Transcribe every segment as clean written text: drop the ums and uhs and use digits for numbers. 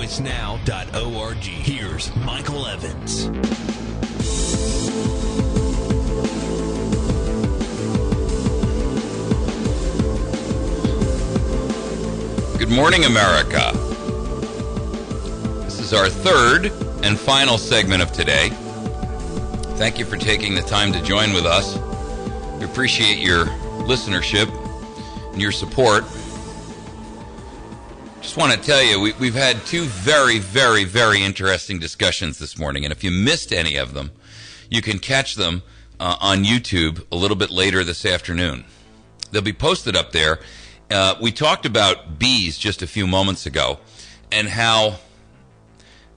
voicenow.org. Here's Michael Evans. Good morning, America. This is our third and final segment of today. Thank you for taking the time to join with us. We appreciate your listenership and your support. Just want to tell you, we've had two very, very, very interesting discussions this morning, and if you missed any of them, you can catch them on YouTube a little bit later this afternoon. They'll be posted up there. We talked about bees just a few moments ago and how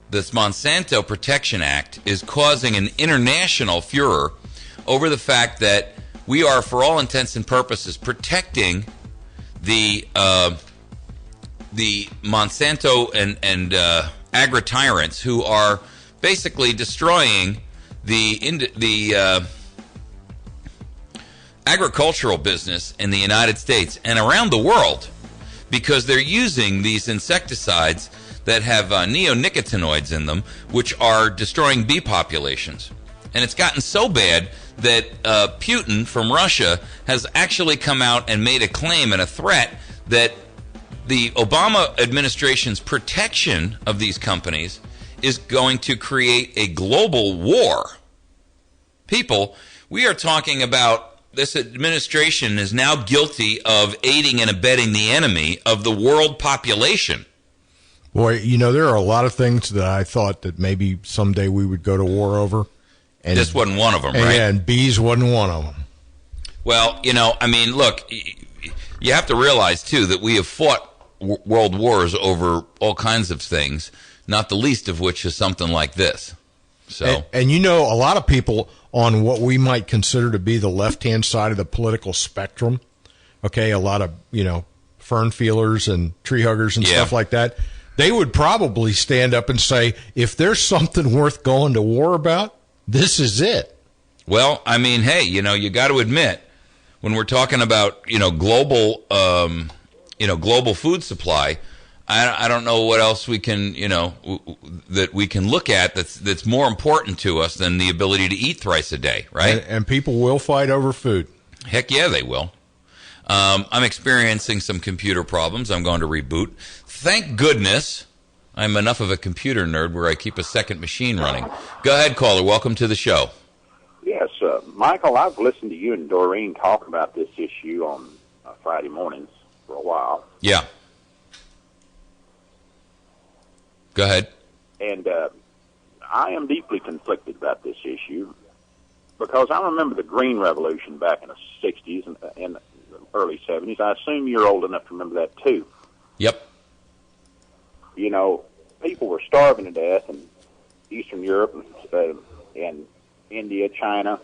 this Monsanto Protection Act is causing an international furor over the fact that we are, for all intents and purposes, protecting the Monsanto and agri-tyrants who are basically destroying the agricultural business in the United States and around the world, because they're using these insecticides that have neonicotinoids in them, which are destroying bee populations. And it's gotten so bad that Putin from Russia has actually come out and made a claim and a threat that the Obama administration's protection of these companies is going to create a global war. People, we are talking about this administration is now guilty of aiding and abetting the enemy of the world population. Boy, you know, there are a lot of things that I thought that maybe someday we would go to war over. And this wasn't one of them, right? And bees wasn't one of them. Well, you know, I mean, look, you have to realize, too, that we have fought world wars over all kinds of things, not the least of which is something like this. So, and you know, a lot of people on what we might consider to be the left-hand side of the political spectrum, okay, a lot of, you know, fern feelers and tree huggers and stuff like that, they would probably stand up and say, if there's something worth going to war about, this is it. Well, I mean, hey, you know, you got to admit, when we're talking about, you know, global food supply, I don't know what else we can, you know, that we can look at that's more important to us than the ability to eat thrice a day, right? And people will fight over food. Heck yeah, they will. I'm experiencing some computer problems. I'm going to reboot. Thank goodness I'm enough of a computer nerd where I keep a second machine running. Go ahead, caller. Welcome to the show. Yes, Michael, I've listened to you and Doreen talk about this issue on Friday mornings for a while. Yeah. Go ahead. And I am deeply conflicted about this issue because I remember the Green Revolution back in the 60s and the early 70s. I assume you're old enough to remember that, too. Yep. You know, people were starving to death in Eastern Europe and India, China.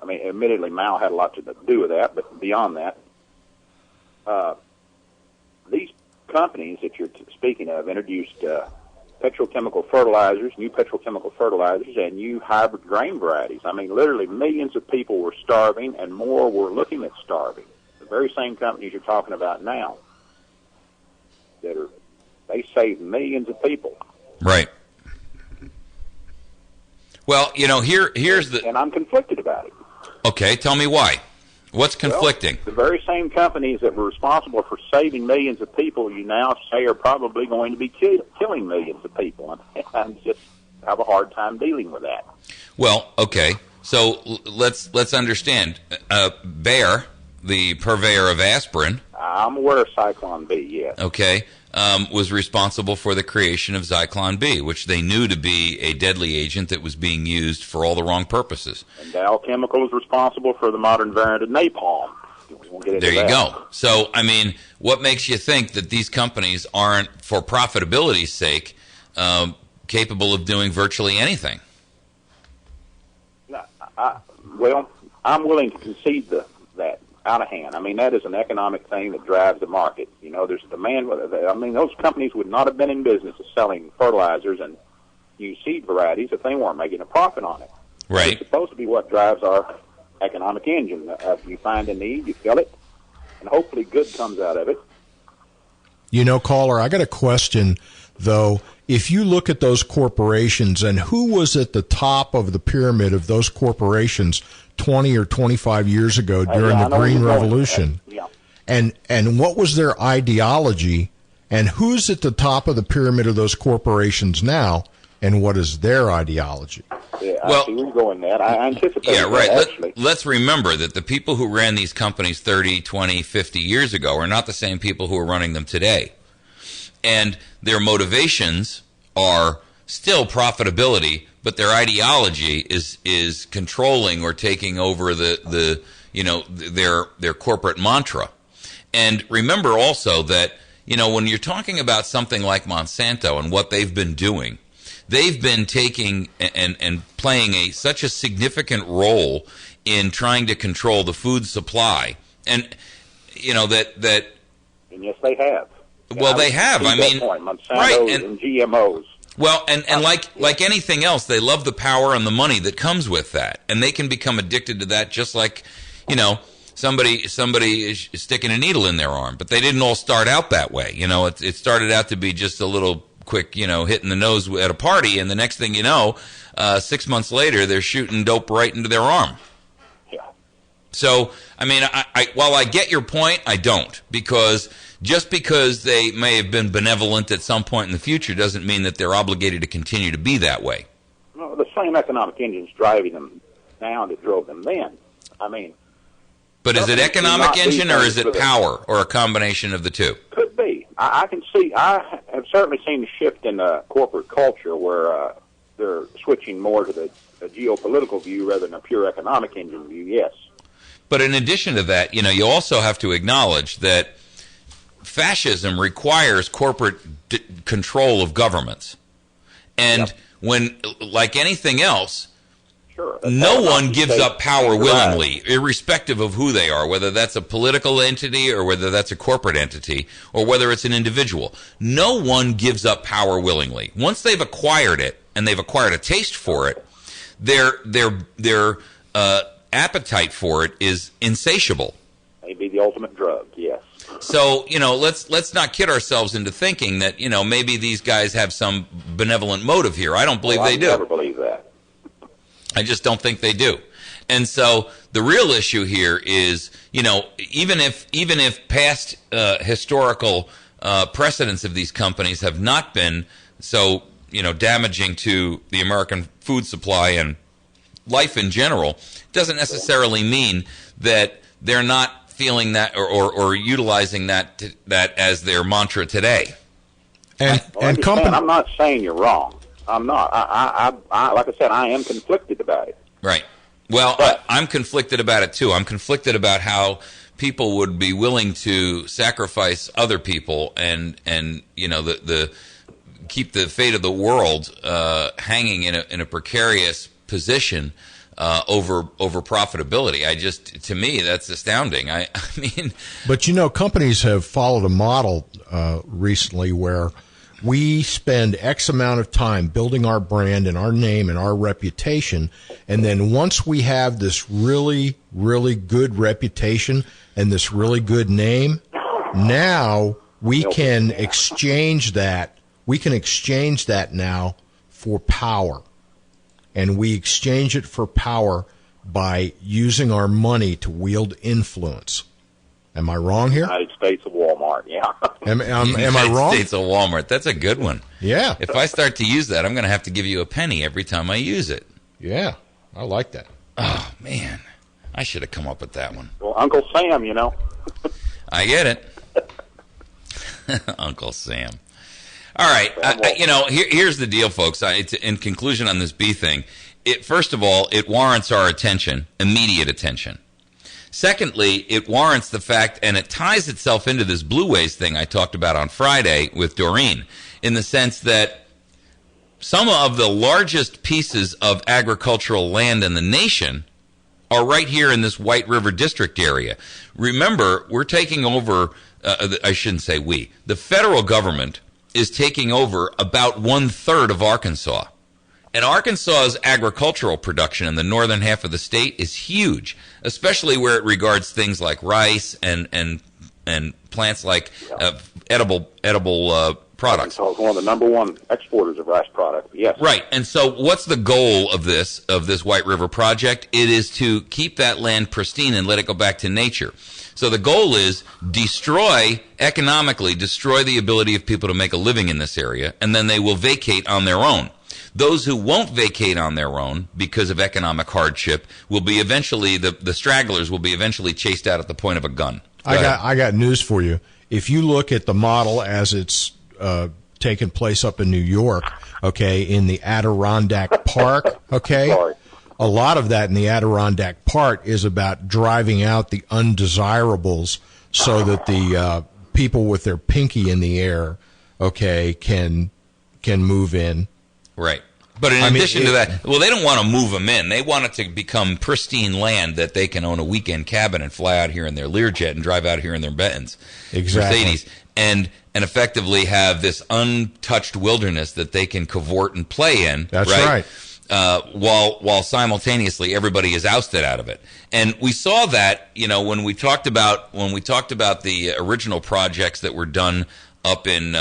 I mean, admittedly, Mao had a lot to do with that, but beyond that, these companies that you're speaking of introduced petrochemical fertilizers, new petrochemical fertilizers, and new hybrid grain varieties. I mean, literally millions of people were starving, and more were looking at starving. The very same companies you're talking about now they saved millions of people. Right. Well, you know, here's the... And I'm conflicted about it. Okay, tell me why. What's conflicting? Well, the very same companies that were responsible for saving millions of people, you now say are probably going to be killing millions of people. And I just have a hard time dealing with that. Well, okay. So let's understand. Bayer, the purveyor of aspirin... I'm aware of Zyklon B, yes. Okay. Was responsible for the creation of Zyklon B, which they knew to be a deadly agent that was being used for all the wrong purposes. And Dow Chemical is responsible for the modern variant of napalm. We won't get into there you that. go. So, I mean, what makes you think that these companies aren't, for profitability's sake, capable of doing virtually anything? Well, I'm willing to concede that out of hand. I mean, that is an economic thing that drives the market. You know, there's demand. I mean, those companies would not have been in business of selling fertilizers and new seed varieties if they weren't making a profit on it. Right. It's supposed to be what drives our economic engine. You find a need, you fill it, and hopefully good comes out of it. You know, caller, I got a question, though. if you look at those corporations and who was at the top of the pyramid of those corporations 20 or 25 years ago during the Green Revolution, and what was their ideology, and who's at the top of the pyramid of those corporations now, and what is their ideology? Yeah, well, I see where you're going there. I anticipate yeah, right. Actually. Let's remember that the people who ran these companies 30, 20, 50 years ago are not the same people who are running them today. And their motivations are still profitability, but their ideology is controlling or taking over their corporate mantra. And remember also that, when you're talking about something like Monsanto and what they've been doing, they've been taking and playing such a significant role in trying to control the food supply. And, that and yes, they have. Well, they have. I mean, Monsanto right, and GMOs. Well, and like anything else, they love the power and the money that comes with that, and they can become addicted to that, just like, somebody is sticking a needle in their arm. But they didn't all start out that way. It started out to be just a little quick, hit in the nose at a party, and the next thing you know, 6 months later, they're shooting dope right into their arm. Yeah. So, I mean, while I get your point, I don't, because just because they may have been benevolent at some point in the future doesn't mean that they're obligated to continue to be that way. No, the same economic engines driving them now that drove them then. I mean, but is it economic engine or is it power or a combination of the two? Could be. I can see. I have certainly seen a shift in the corporate culture where they're switching more to the geopolitical view rather than a pure economic engine view. Yes. But in addition to that, you also have to acknowledge that fascism requires corporate control of governments. And when, like anything else, no one gives up power willingly, irrespective of who they are, whether that's a political entity or whether that's a corporate entity or whether it's an individual. No one gives up power willingly. Once they've acquired it and they've acquired a taste for it, their appetite for it is insatiable. Maybe the ultimate drug, yes. So, let's not kid ourselves into thinking that, maybe these guys have some benevolent motive here. I don't believe they do. I never believe that. I just don't think they do. And so the real issue here is, even if past historical precedents of these companies have not been so, damaging to the American food supply and life in general, it doesn't necessarily mean that they're not feeling that or utilizing that as their mantra today. And company, I'm not saying you're wrong. I'm not. I like I said, I am conflicted about it. Right. Well, I'm conflicted about it too. I'm conflicted about how people would be willing to sacrifice other people and the keep the fate of the world hanging in a precarious position over profitability. To me, that's astounding. I mean, but companies have followed a model recently where we spend X amount of time building our brand and our name and our reputation, and then once we have this really, really good reputation and this really good name, now we can exchange that. We can exchange that now for power, and we exchange it for power by using our money to wield influence. Am I wrong here? United States of Walmart, yeah. Am I wrong? United States of Walmart. That's a good one. Yeah. If I start to use that, I'm going to have to give you a penny every time I use it. Yeah, I like that. Oh, man. I should have come up with that one. Well, Uncle Sam, I get it. Uncle Sam. All right. Here's the deal, folks. In conclusion on this bee thing, first of all, it warrants our attention, immediate attention. Secondly, it warrants the fact, and it ties itself into this blue waste thing I talked about on Friday with Doreen, in the sense that some of the largest pieces of agricultural land in the nation are right here in this White River District area. Remember, we're taking over, I shouldn't say we, the federal government is taking over about 1/3 of Arkansas. And Arkansas's agricultural production in the northern half of the state is huge, especially where it regards things like rice and plants like edible products. So it's one of the number one exporters of rice product. Yes. Right. And so what's the goal of this White River project? It is to keep that land pristine and let it go back to nature. So the goal is economically destroy the ability of people to make a living in this area, and then they will vacate on their own. Those who won't vacate on their own because of economic hardship will be eventually, the stragglers will be eventually chased out at the point of a gun. I got news for you. If you look at the model as it's taken place up in New York, okay, in the Adirondack Park, okay, a lot of that in the Adirondack Park is about driving out the undesirables so that the people with their pinky in the air, okay, can move in. Right. But in addition to that, well, they don't want to move them in. They want it to become pristine land that they can own a weekend cabin and fly out here in their Learjet and drive out here in their Bentons, exactly. Mercedes, and effectively have this untouched wilderness that they can cavort and play in. That's right. While simultaneously everybody is ousted out of it. And we saw that, when we talked about the original projects that were done up in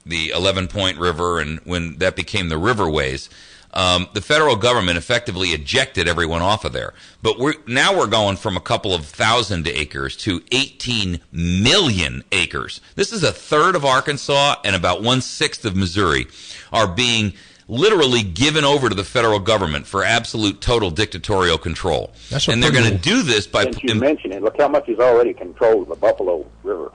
the 11 Point River, and when that became the riverways, the federal government effectively ejected everyone off of there. But now we're going from a couple of thousand acres to 18 million acres. This is a third of Arkansas and about 1/6 of Missouri are being literally given over to the federal government for absolute total dictatorial control. And they're going to do this by... Since you mentioned it, look how much is already controlled the Buffalo River.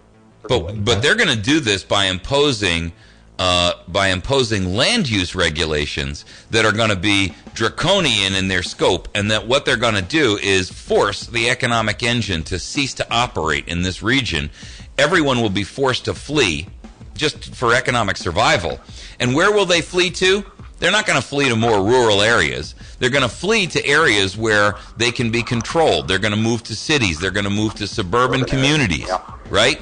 But they're going to do this by imposing land use regulations that are going to be draconian in their scope, and that what they're going to do is force the economic engine to cease to operate in this region. Everyone will be forced to flee just for economic survival. And where will they flee to? They're not going to flee to more rural areas. They're going to flee to areas where they can be controlled. They're going to move to cities. They're going to move to suburban communities, right?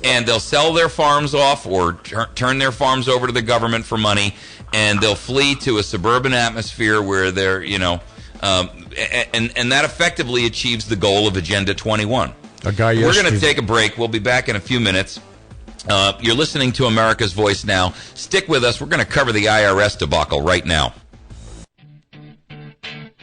And they'll sell their farms off or turn their farms over to the government for money, and they'll flee to a suburban atmosphere where they're, and that effectively achieves the goal of Agenda 21. We're going to take a break. We'll be back in a few minutes. You're listening to America's Voice Now. Stick with us. We're going to cover the IRS debacle right now.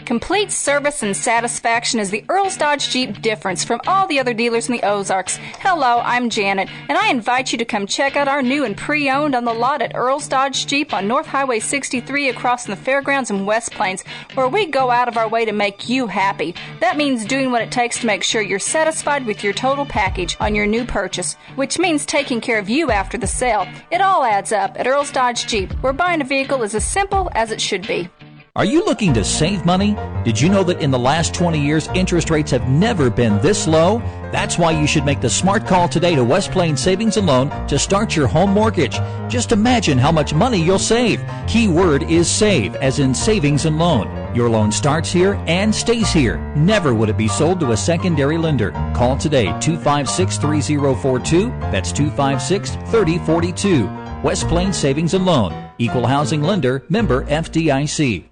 Complete service and satisfaction is the Earl's Dodge Jeep difference from all the other dealers in the Ozarks. Hello, I'm Janet, and I invite you to come check out our new and pre-owned on the lot at Earl's Dodge Jeep on North Highway 63 across from the fairgrounds in West Plains, where we go out of our way to make you happy. That means doing what it takes to make sure you're satisfied with your total package on your new purchase, which means taking care of you after the sale. It all adds up at Earl's Dodge Jeep, where buying a vehicle is as simple as it should be. Are you looking to save money? Did you know that in the last 20 years, interest rates have never been this low? That's why you should make the smart call today to West Plains Savings and Loan to start your home mortgage. Just imagine how much money you'll save. Key word is save, as in savings and loan. Your loan starts here and stays here. Never would it be sold to a secondary lender. Call today, 256-3042. That's 256-3042. West Plains Savings and Loan. Equal housing lender, member FDIC.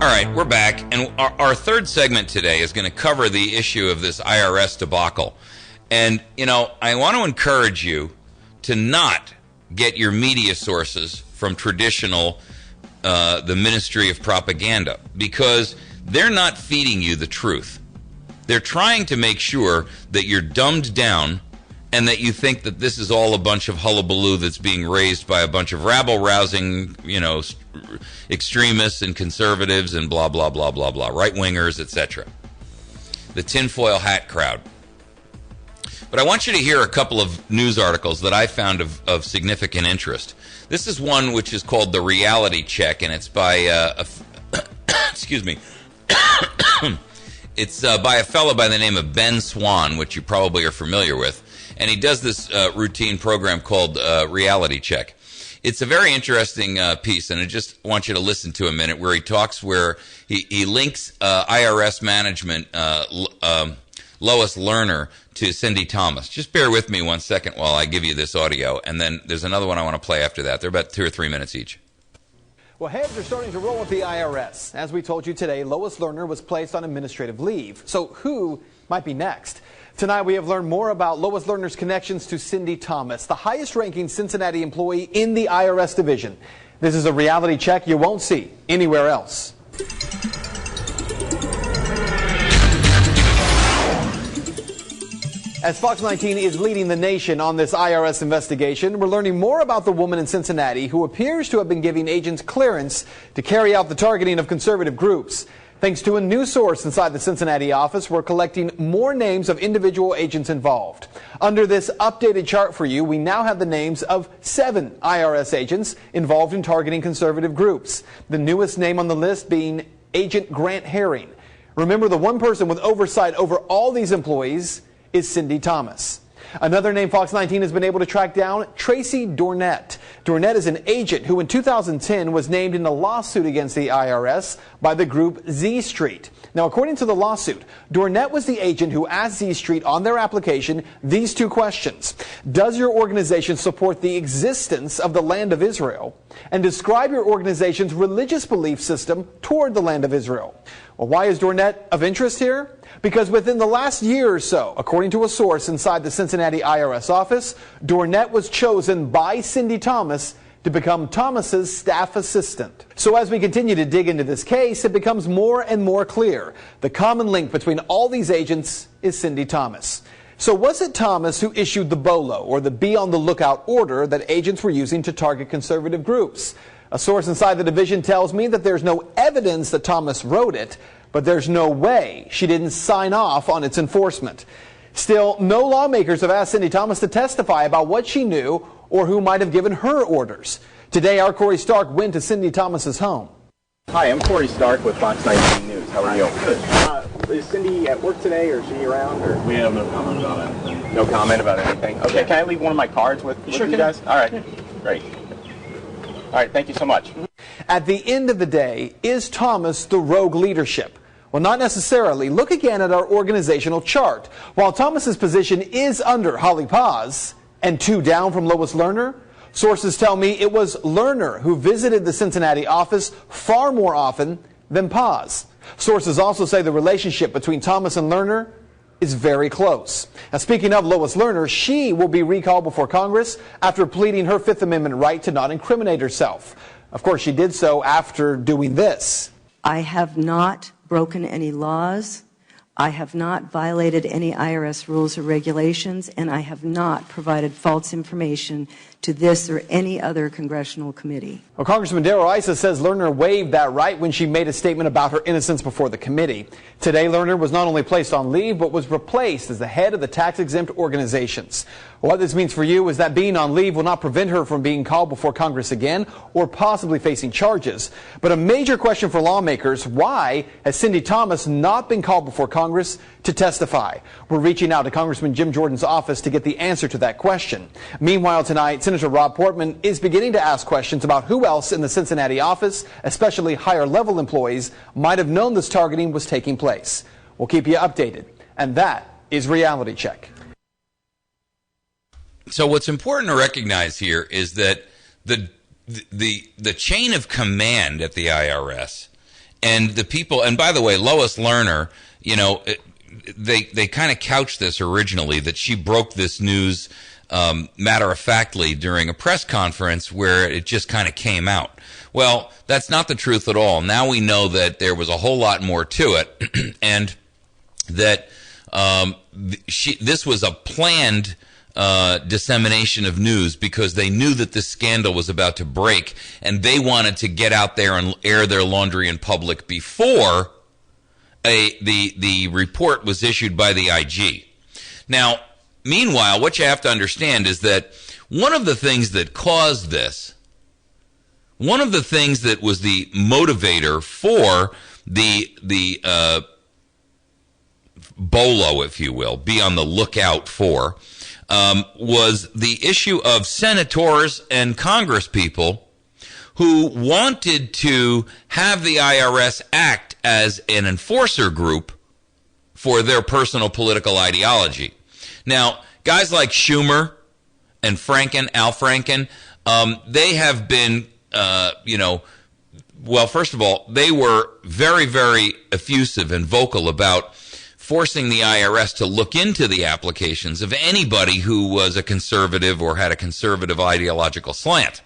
All right, we're back, and our third segment today is going to cover the issue of this IRS debacle. And, I want to encourage you to not get your media sources from traditional, the Ministry of Propaganda, because they're not feeding you the truth. They're trying to make sure that you're dumbed down and that you think that this is all a bunch of hullabaloo that's being raised by a bunch of rabble-rousing, extremists and conservatives and blah, blah, blah, blah, blah, right-wingers, etc. The tinfoil hat crowd. But I want you to hear a couple of news articles that I found of significant interest. This is one which is called The Reality Check, and it's by, excuse me, it's by a fellow by the name of Ben Swan, which you probably are familiar with. And he does this routine program called Reality Check. It's a very interesting piece, and I just want you to listen to a minute where he talks, where he links IRS management, Lois Lerner, to Cindy Thomas. Just bear with me 1 second while I give you this audio, and then there's another one I want to play after that. They're about 2 or 3 minutes each. Well, heads are starting to roll with the IRS. As we told you today, Lois Lerner was placed on administrative leave. So who might be next. Tonight we have learned more about Lois Lerner's connections to Cindy Thomas, the highest-ranking Cincinnati employee in the IRS division. This is a reality check you won't see anywhere else. As Fox 19 is leading the nation on this IRS investigation, we're learning more about the woman in Cincinnati who appears to have been giving agents clearance to carry out the targeting of conservative groups. Thanks to a new source inside the Cincinnati office, we're collecting more names of individual agents involved. Under this updated chart for you, we now have the names of 7 IRS agents involved in targeting conservative groups. The newest name on the list being Agent Grant Herring. Remember, the one person with oversight over all these employees is Cindy Thomas. Another name Fox 19 has been able to track down, Tracy Dornett. Dornett is an agent who in 2010 was named in a lawsuit against the IRS by the group Z Street. Now, according to the lawsuit, Dornett was the agent who asked Z Street on their application these 2 questions. Does your organization support the existence of the land of Israel? And describe your organization's religious belief system toward the land of Israel. Well, why is Dornett of interest here? Because within the last year or so, according to a source inside the Cincinnati IRS office, Dornett was chosen by Cindy Thomas to become Thomas's staff assistant. So as we continue to dig into this case, it becomes more and more clear. The common link between all these agents is Cindy Thomas. So was it Thomas who issued the BOLO, or the Be on the Lookout order, that agents were using to target conservative groups? A source inside the division tells me that there's no evidence that Thomas wrote it, but there's no way she didn't sign off on its enforcement. Still, no lawmakers have asked Cindy Thomas to testify about what she knew or who might have given her orders. Today, our Corey Stark went to Cindy Thomas's home. Hi, I'm Corey Stark with Fox 19 News. How are you? Good. Is Cindy at work today, or is she around? Or? We have no comment about anything. No comment about anything? Okay, can I leave one of my cards with you guys? All right, great. All right, thank you so much. At the end of the day, is Thomas the rogue leadership? Well, not necessarily. Look again at our organizational chart. While Thomas's position is under Holly Paz and 2 down from Lois Lerner, sources tell me it was Lerner who visited the Cincinnati office far more often than Paz. Sources also say the relationship between Thomas and Lerner is very close. Now, speaking of Lois Lerner, she will be recalled before Congress after pleading her Fifth Amendment right to not incriminate herself. Of course, she did so after doing this. I have not broken any laws. I have not violated any IRS rules or regulations, and I have not provided false information to this or any other congressional committee. Well, Congressman Darrell Issa says Lerner waived that right when she made a statement about her innocence before the committee. Today, Lerner was not only placed on leave, but was replaced as the head of the tax-exempt organizations. What this means for you is that being on leave will not prevent her from being called before Congress again or possibly facing charges. But a major question for lawmakers, why has Cindy Thomas not been called before Congress to testify? We're reaching out to Congressman Jim Jordan's office to get the answer to that question. Meanwhile, tonight, Senator Rob Portman is beginning to ask questions about who else in the Cincinnati office, especially higher-level employees, might have known this targeting was taking place. We'll keep you updated. And that is Reality Check. So what's important to recognize here is that the chain of command at the IRS and the people, and by the way, Lois Lerner, you know, they kind of couched this originally that she broke this news matter-of-factly during a press conference where it just kind of came out. Well, that's not the truth at all. Now we know that there was a whole lot more to it, and that this was a planned dissemination of news because they knew that this scandal was about to break, and they wanted to get out there and air their laundry in public before the report was issued by the IG. Now, meanwhile, what you have to understand is that one of the things that caused this, one of the things that was the motivator for the BOLO, if you will, be on the lookout for, was the issue of senators and congresspeople who wanted to have the IRS act as an enforcer group for their personal political ideology. Now, guys like Schumer and Al Franken, they have been, well, first of all, they were very, very effusive and vocal about forcing the IRS to look into the applications of anybody who was a conservative or had a conservative ideological slant.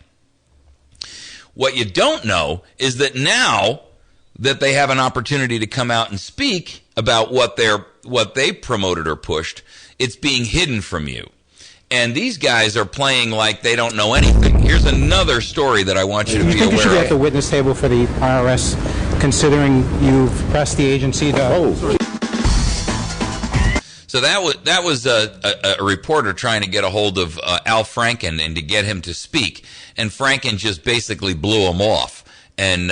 What you don't know is that now that they have an opportunity to come out and speak about what they promoted or pushed, it's being hidden from you. And these guys are playing like they don't know anything. Here's another story that I want you to be aware of. Do you think you should be at the witness table for the IRS, considering you've pressed the agency to... So that was a reporter trying to get a hold of Al Franken and to get him to speak. And Franken just basically blew him off and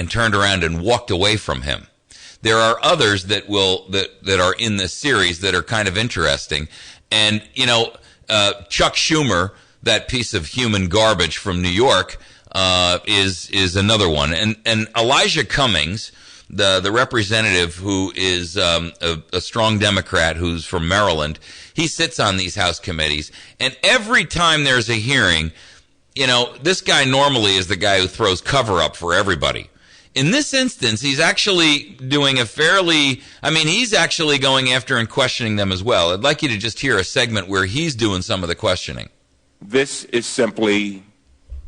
turned around and walked away from him. There are others that are in this series that are kind of interesting. And, Chuck Schumer, that piece of human garbage from New York, is another one. And Elijah Cummings, the representative who is a strong Democrat who's from Maryland, he sits on these House committees. And every time there's a hearing, this guy normally is the guy who throws cover up for everybody. In this instance, he's actually doing he's actually going after and questioning them as well. I'd like you to just hear a segment where he's doing some of the questioning. This is simply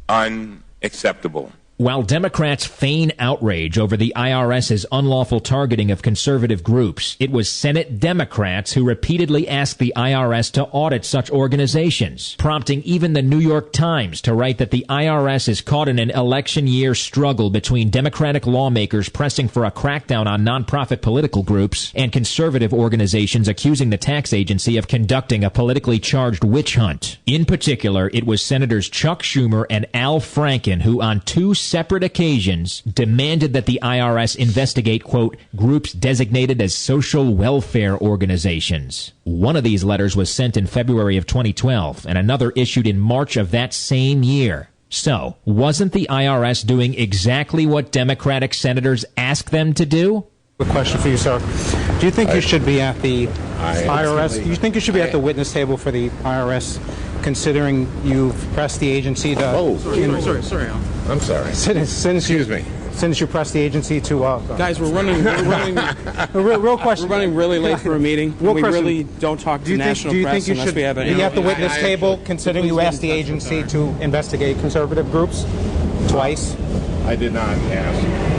unacceptable. While Democrats feign outrage over the IRS's unlawful targeting of conservative groups, it was Senate Democrats who repeatedly asked the IRS to audit such organizations, prompting even the New York Times to write that the IRS is caught in an election year struggle between Democratic lawmakers pressing for a crackdown on nonprofit political groups and conservative organizations accusing the tax agency of conducting a politically charged witch hunt. In particular, it was Senators Chuck Schumer and Al Franken who on two separate occasions demanded that the IRS investigate, quote, groups designated as social welfare organizations. One of these letters was sent in February of 2012 and another issued in March of that same year. So, wasn't the IRS doing exactly what Democratic senators asked them to do? A question for you, sir. Do you think you should be at the IRS? Do you think you should be at the witness table for the IRS, considering you've pressed the agency to... Sorry, Al. I'm sorry. Excuse me. Since you pressed the agency to... Guys, we're running real question. We're running really late for a meeting. We really don't talk to national press unless we have Do you think you should be at the witness table, considering you asked the agency to investigate conservative groups twice? I did not ask.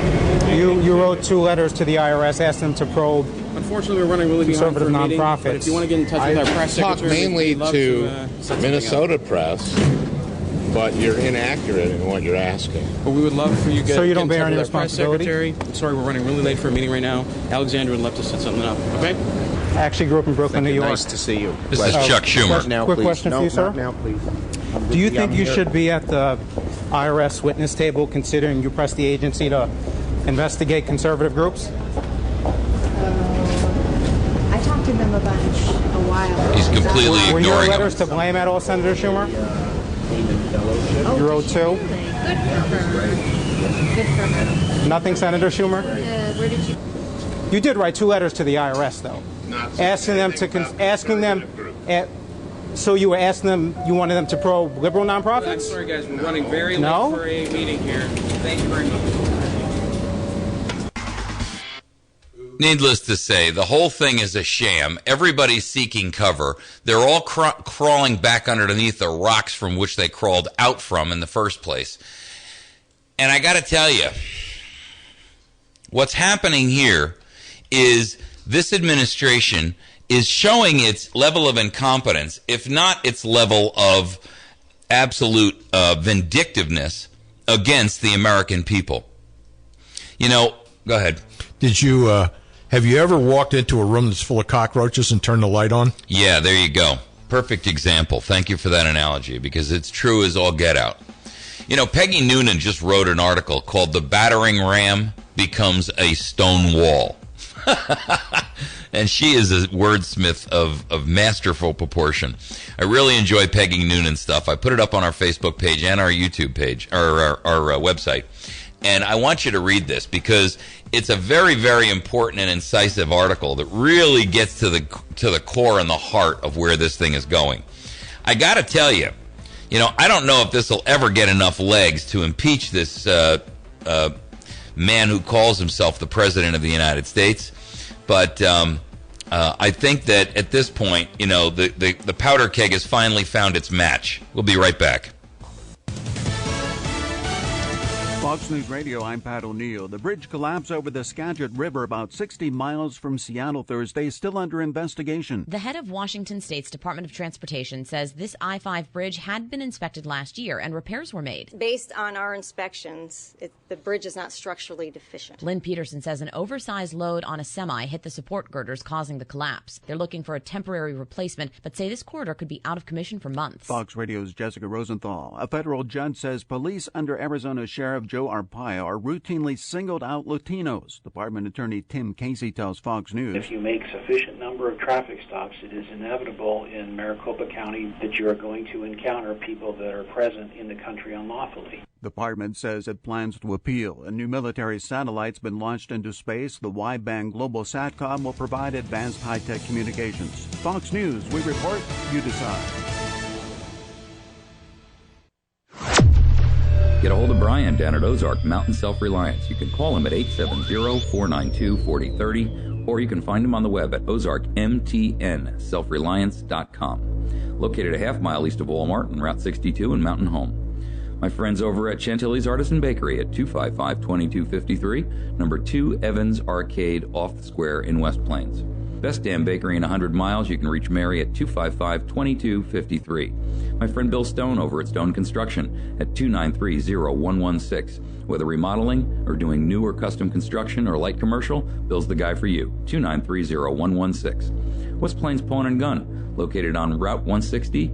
You wrote two letters to the IRS asking them to probe. Unfortunately, we're running really behind for a meeting. Nonprofits. But if you want to get in touch with our press secretary, mainly we'd love to Minnesota press, but you're inaccurate in what you're asking. But we would love for you to So you don't get in bear touch any with our press responsibility? secretary. I'm sorry, we're running really late for a meeting right now. Alexandra would love to set something up. Okay? I actually grew up in Brooklyn, New York. Nice to see you. This is Chuck Schumer. Quick question for you, sir. Now, please. Do you think you should be at the IRS witness table, considering you pressed the agency to investigate conservative groups? I talked to them a bunch a while ago. He's completely Were ignoring your him. letters to blame at all, Senator Schumer? You wrote two? Good for her. Nothing, Senator Schumer? Where did you... You did write two letters to the IRS, though, asking them. So you were asking them, you wanted them to probe liberal nonprofits? I'm sorry, guys, we're running very late for a meeting here. Thank you very much. Needless to say, the whole thing is a sham. Everybody's seeking cover. They're all crawling back underneath the rocks from which they crawled out from in the first place. And I got to tell you, what's happening here is this administration is showing its level of incompetence, if not its level of absolute vindictiveness against the American people. Go ahead. Did you... Have you ever walked into a room that's full of cockroaches and turned the light on? Yeah, there you go. Perfect example. Thank you for that analogy, because it's true as all get out. Peggy Noonan just wrote an article called "The Battering Ram Becomes a Stone Wall." And she is a wordsmith of masterful proportion. I really enjoy Peggy Noonan's stuff. I put it up on our Facebook page and our YouTube page, or our website. And I want you to read this because it's a very, very important and incisive article that really gets to the core and the heart of where this thing is going. I got to tell you, I don't know if this will ever get enough legs to impeach this man who calls himself the President of the United States. But I think that at this point, the powder keg has finally found its match. We'll be right back. Fox News Radio, I'm Pat O'Neill. The bridge collapse over the Skagit River about 60 miles from Seattle Thursday is still under investigation. The head of Washington State's Department of Transportation says this I-5 bridge had been inspected last year and repairs were made. Based on our inspections, the bridge is not structurally deficient. Lynn Peterson says an oversized load on a semi hit the support girders, causing the collapse. They're looking for a temporary replacement, but say this corridor could be out of commission for months. Fox Radio's Jessica Rosenthal. A federal judge says police under Arizona Sheriff Joe Arpaio are routinely singled out Latinos. Department Attorney Tim Casey tells Fox News. If you make sufficient number of traffic stops, it is inevitable in Maricopa County that you are going to encounter people that are present in the country unlawfully. The department says it plans to appeal. A new military satellite's been launched into space. The wideband global SATCOM will provide advanced high-tech communications. Fox News, we report, you decide. Get a hold of Brian down at Ozark Mountain Self-Reliance. You can call him at 870-492-4030, or you can find him on the web at ozarkmtnselfreliance.com. Located a half-mile east of Walmart and Route 62 in Mountain Home. My friends over at Chantilly's Artisan Bakery at 255-2253, number 2 Evans Arcade off the square in West Plains. Best damn bakery in 100 miles. You can reach Mary at 255-2253. My friend Bill Stone over at Stone Construction at 293-0116. Whether remodeling or doing new or custom construction or light commercial, Bill's the guy for you. 293-0116. West Plains Pawn and Gun, located on Route 160,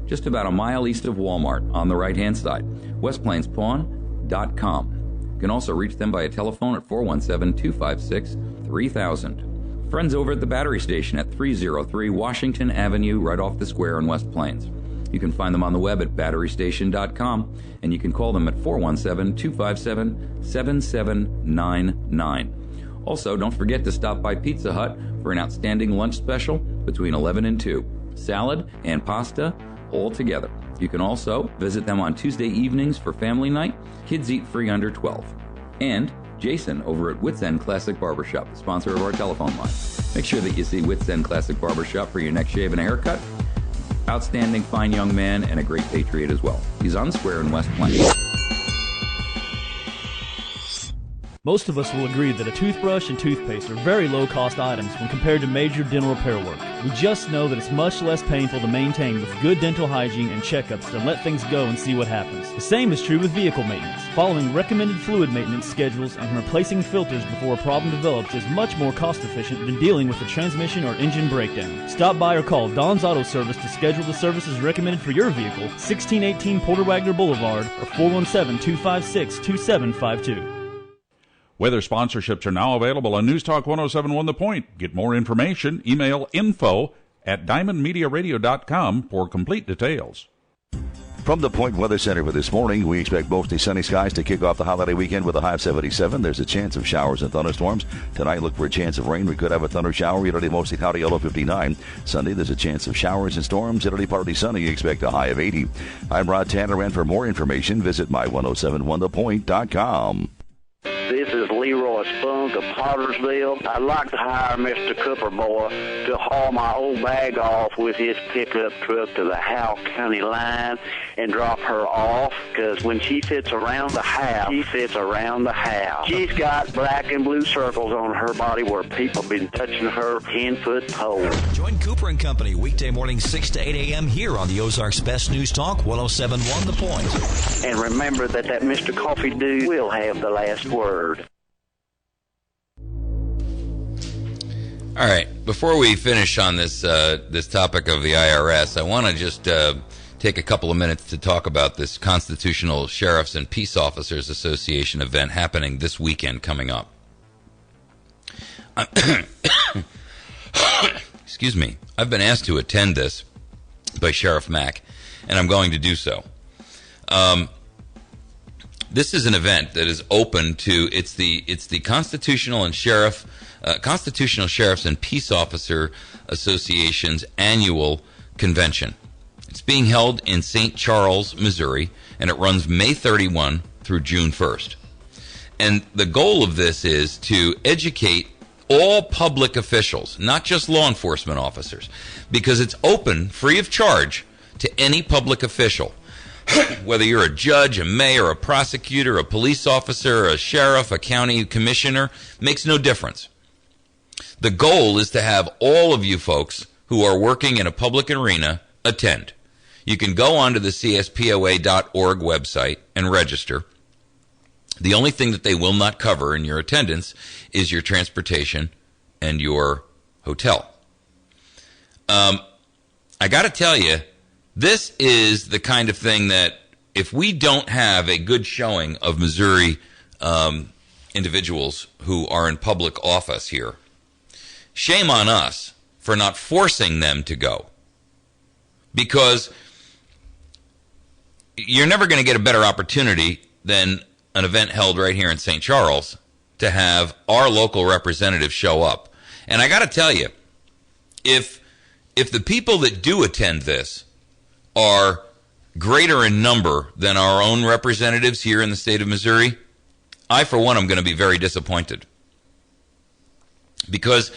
just about a mile east of Walmart on the right-hand side. westplainspawn.com. You can also reach them by a telephone at 417-256-3000. Friends over at the battery station at 303 Washington Avenue, right off the square in West Plains. You can find them on the web at batterystation.com, and you can call them at 417-257-7799. Also, don't forget to stop by Pizza Hut for an outstanding lunch special between 11 and 2. Salad and pasta all together. You can also visit them on Tuesday evenings for family night. Kids eat free under 12. And Jason over at Wits End Classic Barbershop, the sponsor of our telephone line. Make sure that you see Wits End Classic Barbershop for your next shave and a haircut. Outstanding, fine young man, and a great patriot as well. He's on the square in West Plains. Most of us will agree that a toothbrush and toothpaste are very low-cost items when compared to major dental repair work. We just know that it's much less painful to maintain with good dental hygiene and checkups than let things go and see what happens. The same is true with vehicle maintenance. Following recommended fluid maintenance schedules and replacing filters before a problem develops is much more cost-efficient than dealing with a transmission or engine breakdown. Stop by or call Don's Auto Service to schedule the services recommended for your vehicle, 1618 Porter Wagner Boulevard, or 417-256-2752. Weather sponsorships are now available on News Talk 107.1 The Point. Get more information, email info@diamondmediaradio.com for complete details. From the Point Weather Center for this morning, we expect mostly sunny skies to kick off the holiday weekend with a high of 77. There's a chance of showers and thunderstorms. Tonight, look for a chance of rain. We could have a thunder shower. It'll be mostly cloudy, yellow 59. Sunday, there's a chance of showers and storms. It'll be partly sunny. You expect a high of 80. I'm Rod Tanner, and for more information, visit my1071thepoint.com. This is Leroy Spunk of Pottersville. I'd like to hire Mr. Cooper Boy to haul my old bag off with his pickup truck to the Howell County line and drop her off, because when she fits around the house, she fits around the house. She's got black and blue circles on her body where people have been touching her 10-foot pole. Join Cooper and Company weekday morning 6 to 8 a.m. here on the Ozarks Best News Talk 107.1 The Point. And remember that Mr. Coffee Dude will have the last word. All right. Before we finish on this this topic of the IRS, I want to just take a couple of minutes to talk about this Constitutional Sheriffs and Peace Officers Association event happening this weekend coming up. Excuse me. I've been asked to attend this by Sheriff Mack, and I'm going to do so. This is an event that is open to it's the Constitutional Sheriffs and Peace Officer Association's annual convention. It's being held in St. Charles, Missouri, and it runs May 31 through June 1st. And the goal of this is to educate all public officials, not just law enforcement officers, because it's open, free of charge, to any public official. Whether you're a judge, a mayor, a prosecutor, a police officer, a sheriff, a county commissioner, makes no difference. The goal is to have all of you folks who are working in a public arena attend. You can go onto the CSPOA.org website and register. The only thing that they will not cover in your attendance is your transportation and your hotel. I got to tell you, this is the kind of thing that if we don't have a good showing of Missouri individuals who are in public office here, shame on us for not forcing them to go. Because you're never going to get a better opportunity than an event held right here in St. Charles to have our local representatives show up. And I got to tell you, if the people that do attend this are greater in number than our own representatives here in the state of Missouri, I, for one, am going to be very disappointed. Because,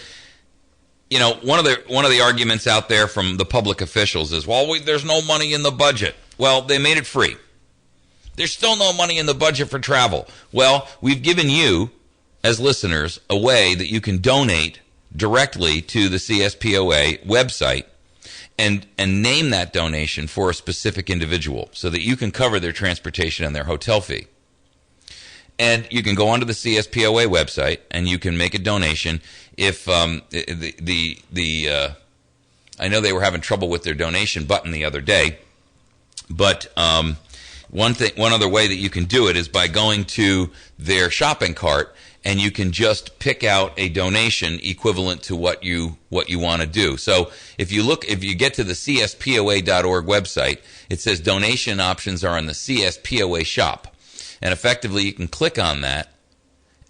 you know, one of the arguments out there from the public officials is, well, there's no money in the budget. Well, they made it free. There's still no money in the budget for travel. Well, we've given you, as listeners, a way that you can donate directly to the CSPOA website and name that donation for a specific individual so that you can cover their transportation and their hotel fee. And you can go onto the CSPOA website and you can make a donation. If I know they were having trouble with their donation button the other day, but one other way that you can do it is by going to their shopping cart, and you can just pick out a donation equivalent to what you want to do. So if you get to the CSPOA.org website, it says donation options are in the CSPOA shop. And effectively, you can click on that,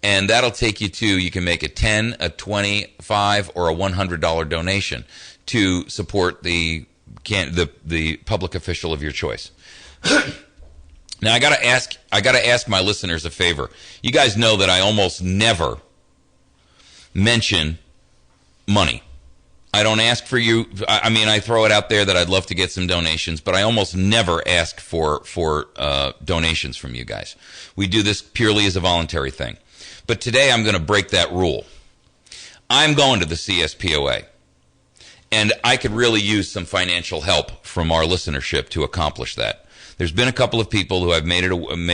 and that'll take you to, you can make a $10, a $25, or a $100 donation to support the public official of your choice. Now, I gotta ask my listeners a favor. You guys know that I almost never mention money. I don't ask for you. I mean, I throw it out there that I'd love to get some donations, but I almost never ask for donations from you guys. We do this purely as a voluntary thing. But today I'm going to break that rule. I'm going to the CSPOA, and I could really use some financial help from our listenership to accomplish that. There's been a couple of people who I've made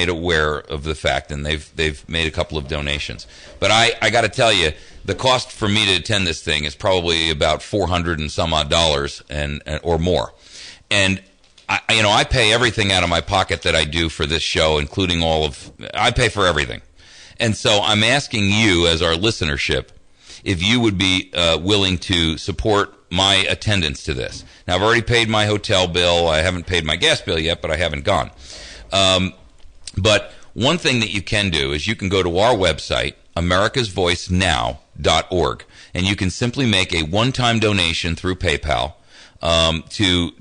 aware of the fact, and they've made a couple of donations. But I got to tell you, the cost for me to attend this thing is probably about $400 and some odd dollars or more. And I pay everything out of my pocket that I do for this show, including I pay for everything. And so I'm asking you, as our listenership, if you would be willing to support my attendance to this. Now, I've already paid my hotel bill. I haven't paid my gas bill yet, but I haven't gone. But one thing that you can do is you can go to our website, americasvoicenow.org, and you can simply make a one-time donation through PayPal to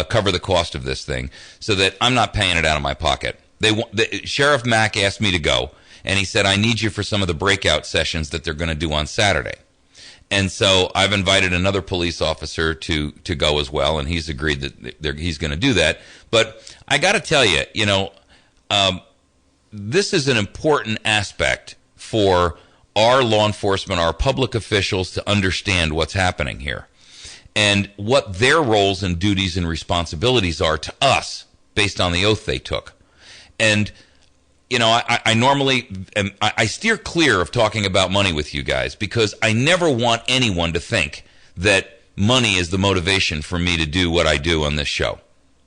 cover the cost of this thing, so that I'm not paying it out of my pocket. Sheriff Mack asked me to go, and he said, I need you for some of the breakout sessions that they're going to do on Saturday. And so I've invited another police officer to go as well, and he's agreed that he's going to do that. But I got to tell you, this is an important aspect for our law enforcement, our public officials, to understand what's happening here and what their roles and duties and responsibilities are to us based on the oath they took. And I normally I steer clear of talking about money with you guys, because I never want anyone to think that money is the motivation for me to do what I do on this show.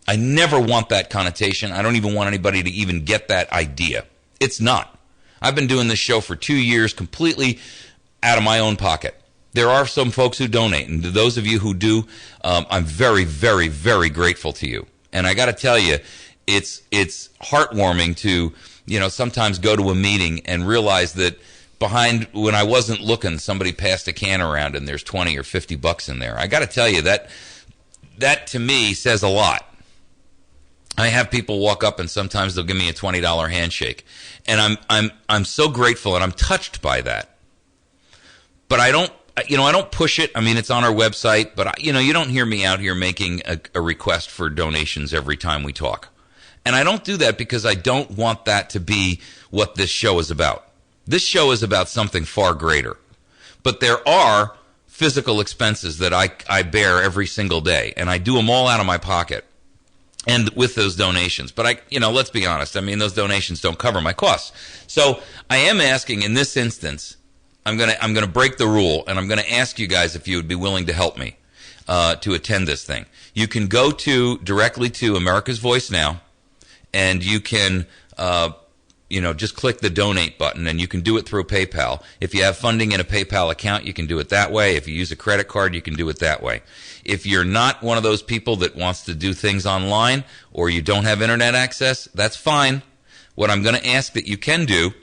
I never want that connotation. I don't even want anybody to even get that idea. It's not. I've been doing this show for 2 years completely out of my own pocket. There are some folks who donate, and to those of you who do, I'm very, very, very grateful to you. And I got to tell you, it's heartwarming to sometimes go to a meeting and realize that behind, when I wasn't looking, somebody passed a can around and there's 20 or 50 bucks in there. I got to tell you, that to me says a lot. I have people walk up and sometimes they'll give me a $20 handshake, and I'm so grateful and I'm touched by that. But I don't push it. I mean, it's on our website, but you don't hear me out here making a request for donations every time we talk. And I don't do that because I don't want that to be what this show is about. This show is about something far greater. But there are physical expenses that I bear every single day, and I do them all out of my pocket. And with those donations. But let's be honest. I mean, those donations don't cover my costs. So I am asking in this instance, I'm gonna break the rule, and I'm gonna ask you guys if you would be willing to help me to attend this thing. You can go directly to America's Voice Now, and you can just click the donate button, and you can do it through PayPal. If you have funding in a PayPal account, you can do it that way. If you use a credit card, you can do it that way. If you're not one of those people that wants to do things online, or you don't have internet access, that's fine. What I'm going to ask that you can do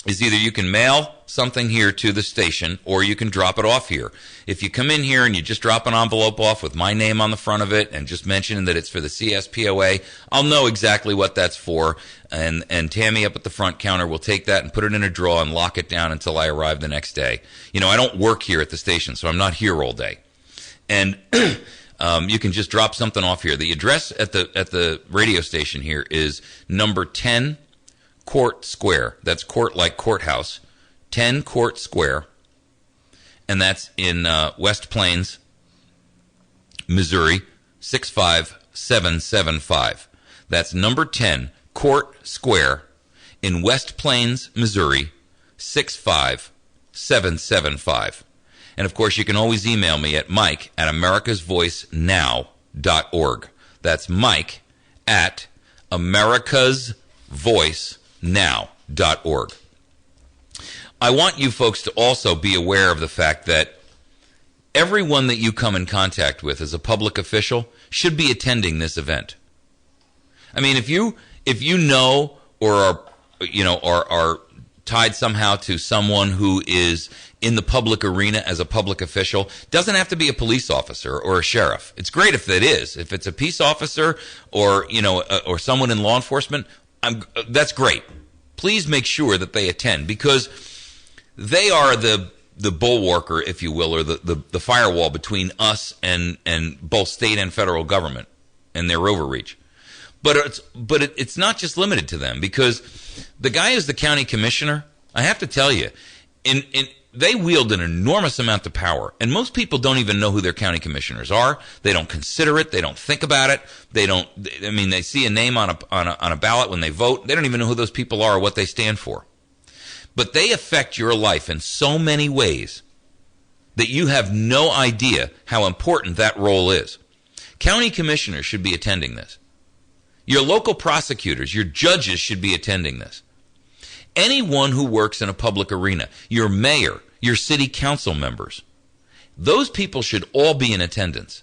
is either you can mail something here to the station, or you can drop it off here. If you come in here and you just drop an envelope off with my name on the front of it and just mention that it's for the CSPOA, I'll know exactly what that's for, and Tammy up at the front counter will take that and put it in a drawer and lock it down until I arrive the next day. I don't work here at the station, so I'm not here all day. And you can just drop something off here. The address at the radio station here is number 10 Court Square. That's court like courthouse. 10 Court Square. And that's in West Plains, Missouri, 65775. That's number 10 Court Square in West Plains, Missouri, 65775. And, of course, you can always email me at mike@americasvoicenow.org. That's mike@americasvoicenow.org. I want you folks to also be aware of the fact that everyone that you come in contact with as a public official should be attending this event. I mean, if you know or are tied somehow to someone who is in the public arena as a public official, doesn't have to be a police officer or a sheriff. It's great if it is. If it's a peace officer or or someone in law enforcement, that's great. Please make sure that they attend, because they are the bulwarker, if you will, or the firewall between us and both state and federal government and their overreach. But it's not just limited to them, because the guy who's the county commissioner, I have to tell you, they wield an enormous amount of power, and most people don't even know who their county commissioners are. They don't consider it. They don't think about it. They see a name on a ballot when they vote. They don't even know who those people are or what they stand for. But they affect your life in so many ways that you have no idea how important that role is. County commissioners should be attending this. Your local prosecutors, your judges should be attending this. Anyone who works in a public arena, your mayor, your city council members, those people should all be in attendance,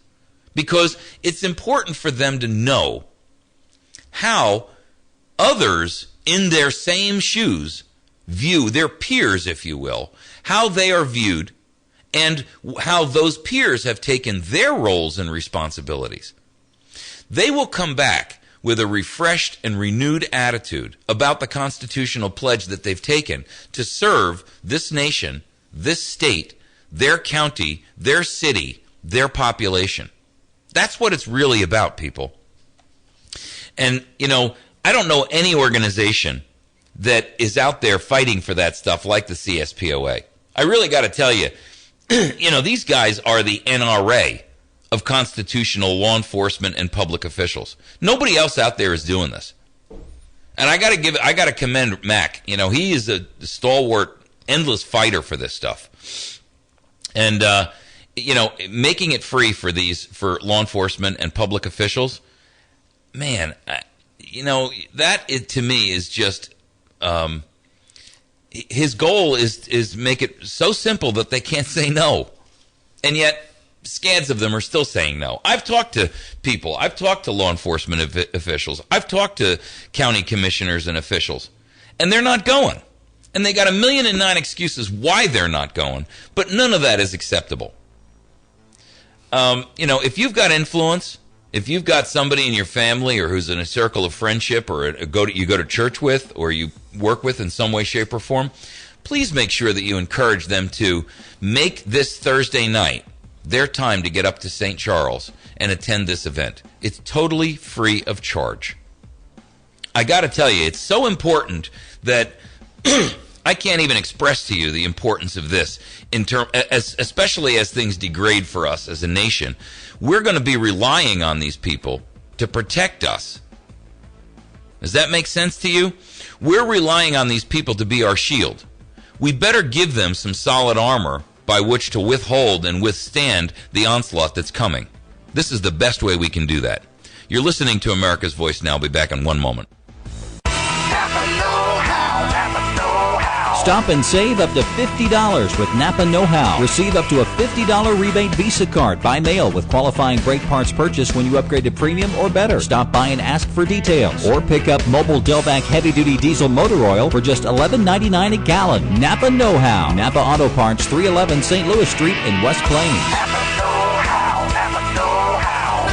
because it's important for them to know how others in their same shoes view their peers, if you will, how they are viewed, and how those peers have taken their roles and responsibilities. They will come back with a refreshed and renewed attitude about the constitutional pledge that they've taken to serve this nation, this state, their county, their city, their population. That's what it's really about, people. And, I don't know any organization that is out there fighting for that stuff like the CSPOA. I really got to tell you, these guys are the NRA of constitutional law enforcement and public officials. Nobody else out there is doing this. And I got to commend Mac. He is a stalwart, endless fighter for this stuff. And making it free for law enforcement and public officials, man, that to me is just his goal is make it so simple that they can't say no. And yet scads of them are still saying no. I've talked to people. I've talked to law enforcement officials. I've talked to county commissioners and officials, and they're not going. And they got 1,000,009 excuses why they're not going, but none of that is acceptable. If you've got influence, if you've got somebody in your family or who's in a circle of friendship or you go to church with or you work with in some way, shape, or form, please make sure that you encourage them to make this Thursday night their time to get up to St. Charles and attend this event. It's totally free of charge. I got to tell you, it's so important that I can't even express to you the importance of this, especially as things degrade for us as a nation. We're going to be relying on these people to protect us. Does that make sense to you? We're relying on these people to be our shield. We better give them some solid armor by which to withhold and withstand the onslaught that's coming. This is the best way we can do that. You're listening to America's Voice Now. I'll be back in one moment. Stop and save up to $50 with Napa Know-How. Receive up to a $50 rebate Visa card by mail with qualifying brake parts purchase when you upgrade to premium or better. Stop by and ask for details. Or pick up mobile Delvac heavy-duty diesel motor oil for just $11.99 a gallon. Napa Know-How. Napa Auto Parts, 311 St. Louis Street in West Plains. Napa Know-How. Napa Know-How.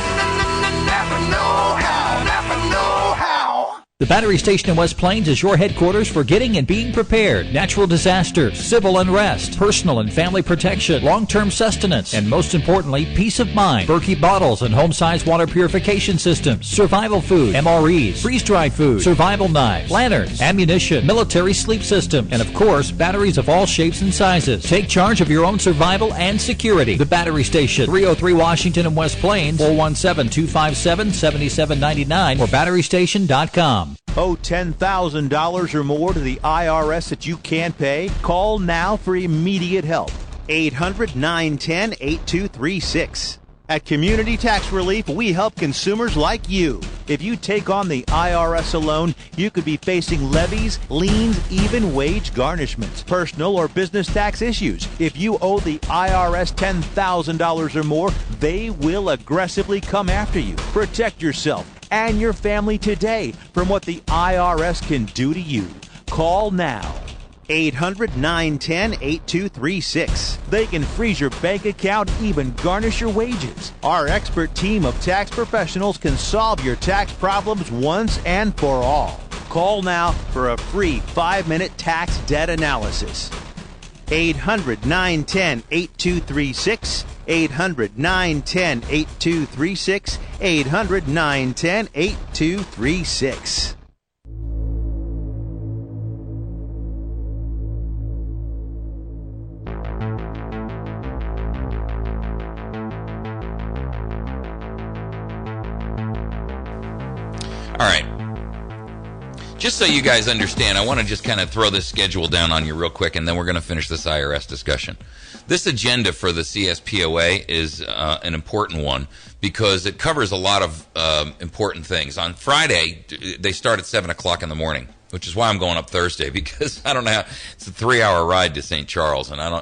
Napa Know-How. Napa Know-How. The Battery Station in West Plains is your headquarters for getting and being prepared. Natural disasters, civil unrest, personal and family protection, long-term sustenance, and most importantly, peace of mind. Berkey bottles and home-sized water purification systems, survival food, MREs, freeze-dried food, survival knives, lanterns, ammunition, military sleep system, and of course, batteries of all shapes and sizes. Take charge of your own survival and security. The Battery Station, 303 Washington and West Plains, 417-257-7799 or batterystation.com. Owe $10,000 or more to the IRS that you can't pay? Call now for immediate help. 800-910-8236. At Community Tax Relief, we help consumers like you. If you take on the IRS alone, you could be facing levies, liens, even wage garnishments, personal or business tax issues. If you owe the IRS $10,000 or more, they will aggressively come after you. Protect yourself and your family today from what the IRS can do to you. Call now. 800-910-8236. They can freeze your bank account, even garnish your wages. Our expert team of tax professionals can solve your tax problems once and for all. Call now for a free 5-minute tax debt analysis. 800-910-8236. 800-910-8236. 800-910-8236. All right. Just so you guys understand, I want to just kind of throw this schedule down on you real quick, and then we're going to finish this IRS discussion. This agenda for the CSPOA is an important one because it covers a lot of important things. On Friday, they start at 7 o'clock in the morning, which is why I'm going up Thursday, because I don't know how, it's a 3-hour ride to St. Charles, and I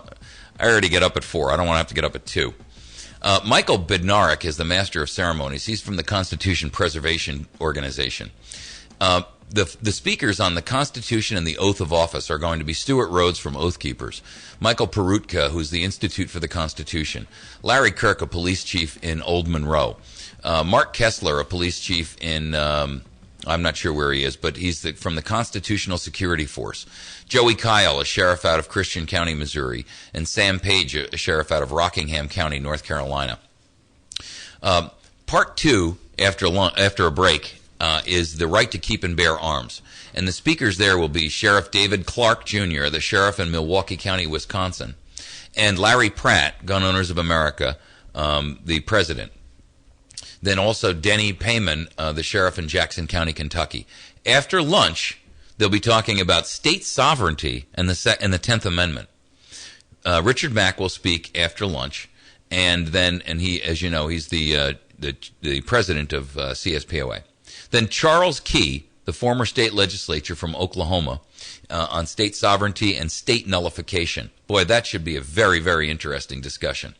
already get up at 4. I don't want to have to get up at 2. Michael Bednarik is the master of ceremonies. He's from the Constitution Preservation Organization. The speakers on the Constitution and the Oath of Office are going to be Stuart Rhodes from Oath Keepers, Michael Perutka, who's the Institute for the Constitution, Larry Kirk, a police chief in Old Monroe, Mark Kessler, a police chief in, I'm not sure where he is, but he's from the Constitutional Security Force, Joey Kyle, a sheriff out of Christian County, Missouri, and Sam Page, a sheriff out of Rockingham County, North Carolina. Part 2, after a break, is the right to keep and bear arms. And the speakers there will be Sheriff David Clark, Jr., the sheriff in Milwaukee County, Wisconsin, and Larry Pratt, Gun Owners of America, the president. Then also Denny Payman, the sheriff in Jackson County, Kentucky. After lunch, they'll be talking about state sovereignty and the 10th Amendment. Richard Mack will speak after lunch, and he, as you know, he's the president of CSPOA. Then Charles Key, the former state legislature from Oklahoma, on state sovereignty and state nullification. Boy, that should be a very, very interesting discussion.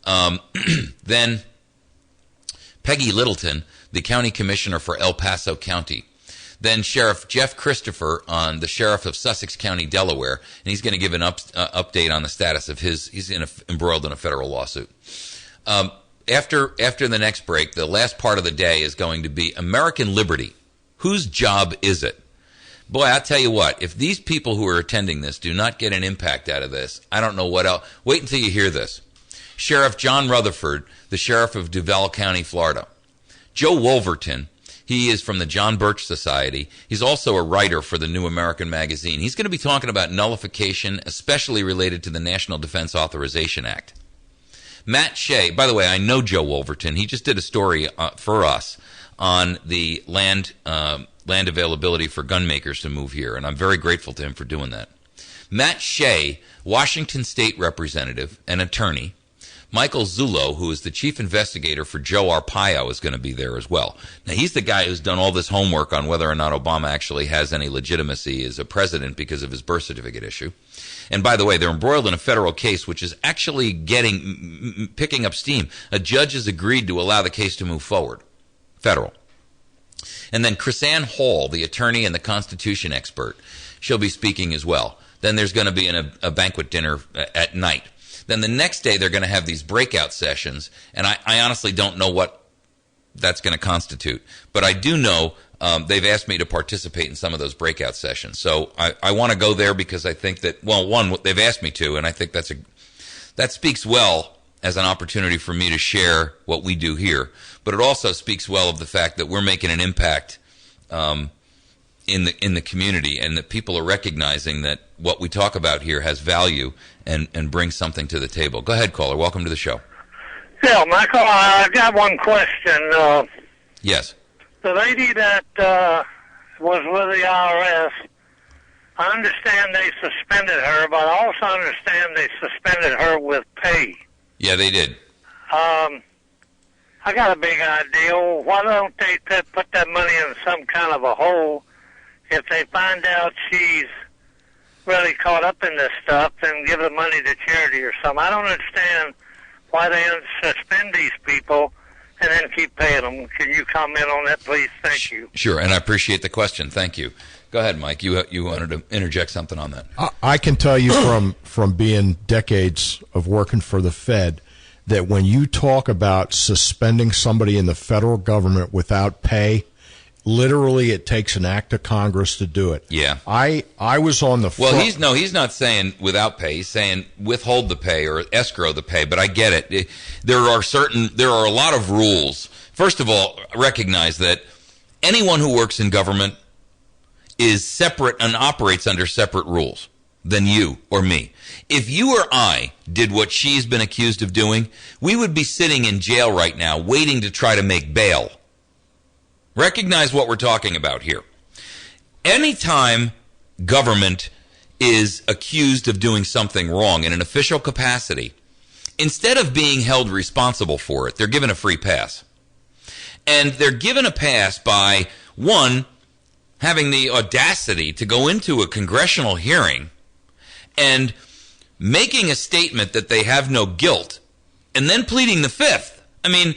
Then Peggy Littleton, the county commissioner for El Paso County. Then Sheriff Jeff Christopher, the sheriff of Sussex County, Delaware, and he's going to give an update on the status of he's embroiled in a federal lawsuit. After the next break, the last part of the day is going to be American Liberty. Whose job is it? Boy, I'll tell you what, if these people who are attending this do not get an impact out of this, I don't know what else. Wait until you hear this. Sheriff John Rutherford, the sheriff of Duval County, Florida. Joe Wolverton, he is from the John Birch Society. He's also a writer for the New American Magazine. He's going to be talking about nullification, especially related to the National Defense Authorization Act. Matt Shea, by the way, I know Joe Wolverton. He just did a story for us on the land availability for gun makers to move here, and I'm very grateful to him for doing that. Matt Shea, Washington State representative and attorney. Michael Zullo, who is the chief investigator for Joe Arpaio, is going to be there as well. Now, he's the guy who's done all this homework on whether or not Obama actually has any legitimacy as a president because of his birth certificate issue. And by the way, they're embroiled in a federal case, which is actually picking up steam. A judge has agreed to allow the case to move forward. Federal. And then Chrisanne Hall, the attorney and the Constitution expert, she'll be speaking as well. Then there's going to be a banquet dinner at night. Then the next day they're going to have these breakout sessions, and I honestly don't know what that's going to constitute. But I do know they've asked me to participate in some of those breakout sessions. So I want to go there because I think that, well, one, they've asked me to, and I think that speaks well as an opportunity for me to share what we do here. But it also speaks well of the fact that we're making an impact in the community, and that people are recognizing that what we talk about here has value and brings something to the table. Go ahead, caller. Welcome to the show. Yeah, Michael, I've got one question. Yes. The lady that was with the IRS, I understand they suspended her, but I also understand they suspended her with pay. Yeah, they did. I got a big idea. Why don't they put that money in some kind of a hole? If they find out she's really caught up in this stuff, then give the money to charity or something. I don't understand why they suspend these people and then keep paying them. Can you comment on that, please? Thank you. Sure, and I appreciate the question. Thank you. Go ahead, Mike. You wanted to interject something on that. I can tell you from being decades of working for the Fed that when you talk about suspending somebody in the federal government without pay, literally it takes an act of Congress to do it. Yeah. I was on the front. Well, he's not saying without pay. He's saying withhold the pay or escrow the pay, but I get it. There are a lot of rules. First of all, recognize that anyone who works in government is separate and operates under separate rules than you or me. If you or I did what she's been accused of doing, we would be sitting in jail right now waiting to try to make bail. Recognize what we're talking about here. Anytime government is accused of doing something wrong in an official capacity, instead of being held responsible for it, they're given a free pass. And they're given a pass by, one, having the audacity to go into a congressional hearing and making a statement that they have no guilt, and then pleading the fifth. I mean,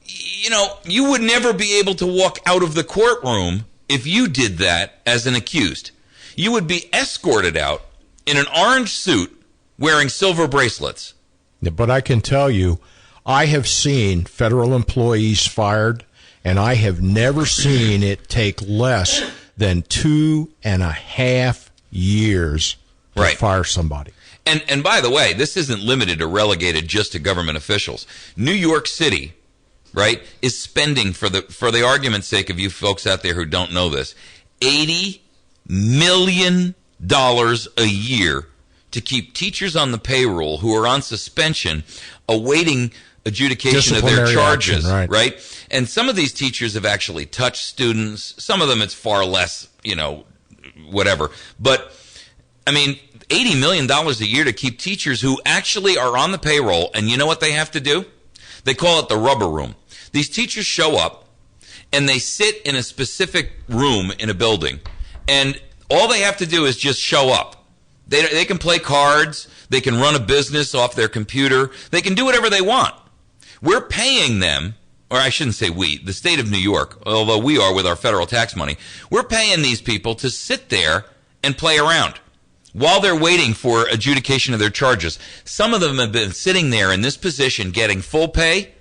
you know, you would never be able to walk out of the courtroom if you did that as an accused. You would be escorted out in an orange suit wearing silver bracelets. But I can tell you, I have seen federal employees fired, and I have never seen it take less than 2.5 years to fire somebody. And by the way, this isn't limited or relegated just to government officials. New York City, right, is spending, for the argument's sake of you folks out there who don't know this, $80 million a year to keep teachers on the payroll who are on suspension awaiting adjudication of their charges, action, right? And some of these teachers have actually touched students. Some of them it's far less, whatever. But, I mean, $80 million a year to keep teachers who actually are on the payroll, and you know what they have to do? They call it the rubber room. These teachers show up, and they sit in a specific room in a building, and all they have to do is just show up. They can play cards. They can run a business off their computer. They can do whatever they want. We're paying them, or I shouldn't say we, the state of New York, although we are with our federal tax money, we're paying these people to sit there and play around while they're waiting for adjudication of their charges. Some of them have been sitting there in this position getting full pay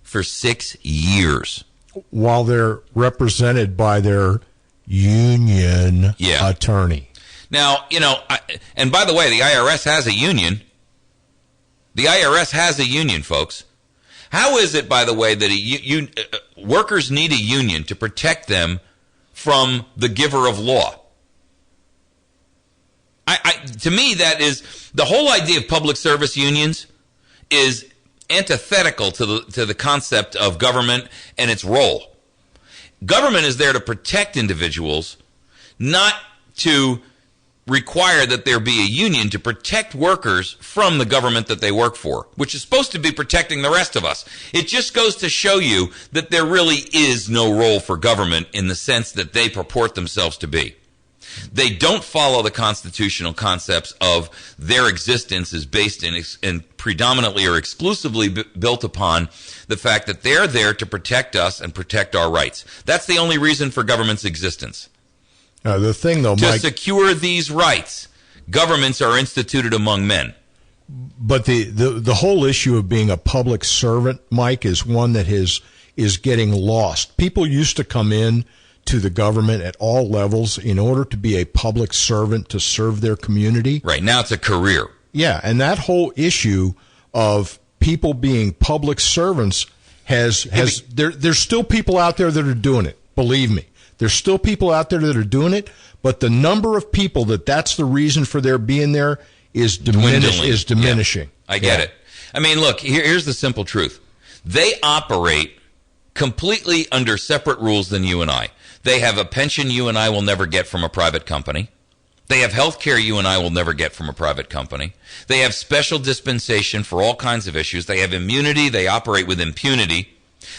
for 6 years. While they're represented by their union attorney. Now, and by the way, the IRS has a union. The IRS has a union, folks. How is it, by the way, that workers need a union to protect them from the giver of law? To me, that is the whole idea of public service unions is antithetical to the concept of government and its role. Government is there to protect individuals, not to require that there be a union to protect workers from the government that they work for, which is supposed to be protecting the rest of us. It just goes to show you that there really is no role for government in the sense that they purport themselves to be. They don't follow the constitutional concepts of their existence is based in predominantly or exclusively built upon the fact that they're there to protect us and protect our rights. That's the only reason for government's existence. The thing, though, to Mike, secure these rights, governments are instituted among men. But the whole issue of being a public servant, Mike, is one that is getting lost. People used to come in to the government at all levels in order to be a public servant to serve their community. Right, now it's a career. Yeah, and that whole issue of people being public servants there's still people out there that are doing it, believe me. There's still people out there that are doing it, but the number of people that's the reason for their being there is diminishing. Yeah, I get it. I mean, look, here's the simple truth. They operate completely under separate rules than you and I. They have a pension you and I will never get from a private company. They have health care you and I will never get from a private company. They have special dispensation for all kinds of issues. They have immunity. They operate with impunity.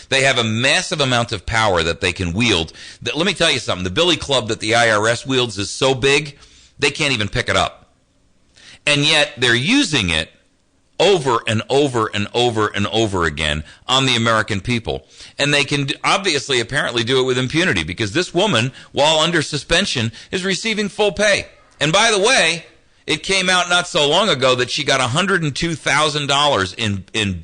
They have a massive amount of power that they can wield. Let me tell you something. The billy club that the IRS wields is so big, they can't even pick it up. And yet they're using it over and over and over and over again on the American people. And they can obviously, apparently, do it with impunity because this woman, while under suspension, is receiving full pay. And by the way, it came out not so long ago that she got $102,000 in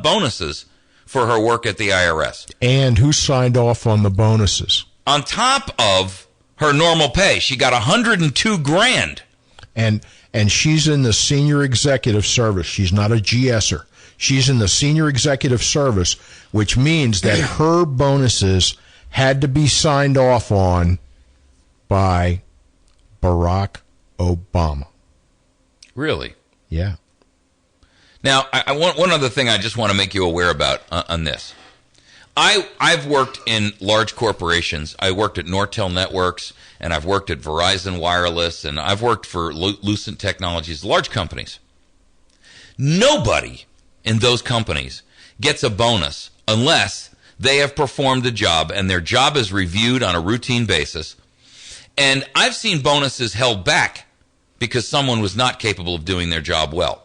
bonuses for her work at the IRS. And who signed off on the bonuses? On top of her normal pay, she got $102,000. And she's in the senior executive service. She's not a GSer. She's in the senior executive service, which means that her bonuses had to be signed off on by Barack Obama. Really? Yeah. Now, I want one other thing I just want to make you aware about on this. I've worked in large corporations. I worked at Nortel Networks, and I've worked at Verizon Wireless, and I've worked for Lucent Technologies, large companies. Nobody in those companies gets a bonus unless they have performed the job, and their job is reviewed on a routine basis. And I've seen bonuses held back because someone was not capable of doing their job well.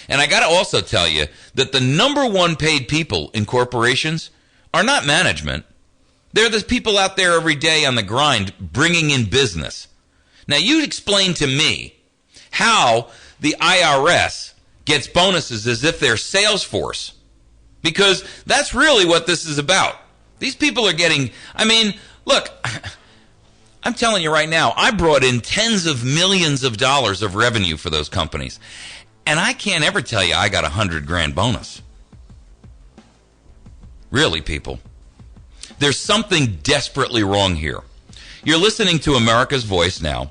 And I got to also tell you that the number one paid people in corporations are not management. They're the people out there every day on the grind bringing in business. Now, you explain to me how the IRS gets bonuses as if they're Salesforce, because that's really what this is about. These people are getting, I mean, look, I'm telling you right now, I brought in tens of millions of dollars of revenue for those companies, and I can't ever tell you I got $100,000 bonus. Really, people. There's something desperately wrong here. You're listening to America's Voice now.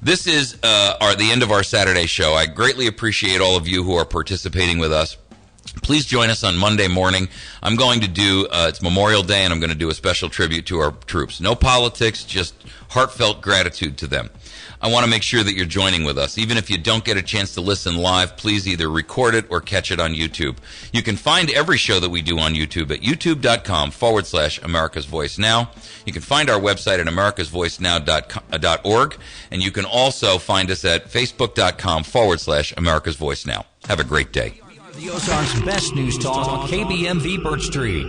This is the end of our Saturday show. I greatly appreciate all of you who are participating with us. Please join us on Monday morning. I'm going to do, it's Memorial Day, and I'm going to do a special tribute to our troops. No politics, just heartfelt gratitude to them. I want to make sure that you're joining with us. Even if you don't get a chance to listen live, please either record it or catch it on YouTube. You can find every show that we do on YouTube at youtube.com/America's Voice Now. You can find our website at americasvoicenow.org, and you can also find us at facebook.com/America's Voice Now. Have a great day. The Ozarks' best news talk, KBMV Birch Tree.